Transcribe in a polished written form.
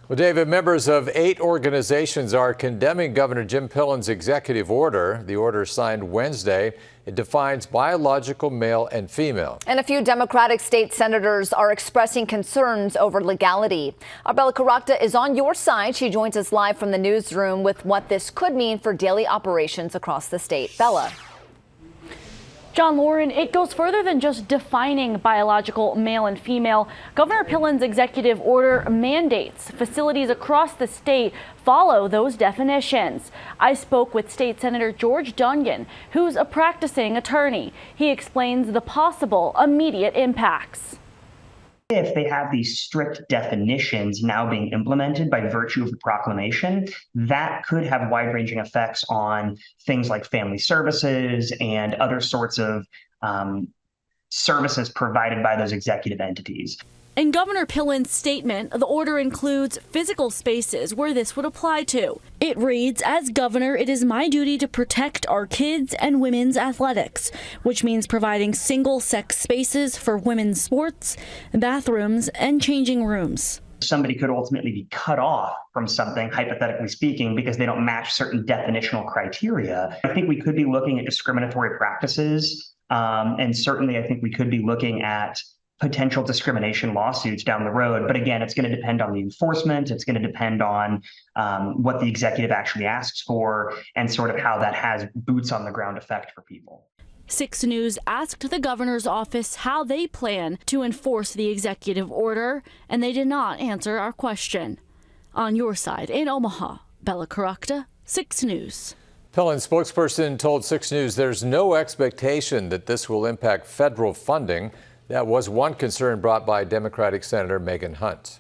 Well, David, members of 8 organizations are condemning Governor Jim Pillen's executive order. The order signed Wednesday. It defines biological male and female. And a few Democratic state senators are expressing concerns over legality. Our Bella Caracta is on your side. She joins us live from the newsroom with what this could mean for daily operations across the state. Bella. John Lauren, it goes further than just defining biological male and female. Governor Pillen's executive order mandates facilities across the state follow those definitions. I spoke with State Senator George Dungan, who's a practicing attorney. He explains the possible immediate impacts. If they have these strict definitions now being implemented by virtue of the proclamation, that could have wide-ranging effects on things like family services and other sorts of services provided by those executive entities. In Governor Pillen's statement, the order includes physical spaces where this would apply to. It reads, "As governor, it is my duty to protect our kids and women's athletics," which means providing single-sex spaces for women's sports, bathrooms, and changing rooms. Somebody could ultimately be cut off from something, hypothetically speaking, because they don't match certain definitional criteria. I think we could be looking at discriminatory practices, and certainly I think we could be looking at potential discrimination lawsuits down the road. But again, it's going to depend on the enforcement. It's going to depend on what the executive actually asks for and sort of how that has boots on the ground effect for people. 6 News asked the governor's office how they plan to enforce the executive order, and they did not answer our question. On your side in Omaha, Bella Caracta, 6 News. Pillen's spokesperson told 6 News there's no expectation that this will impact federal funding. That was one concern brought by Democratic Senator Megan Hunt.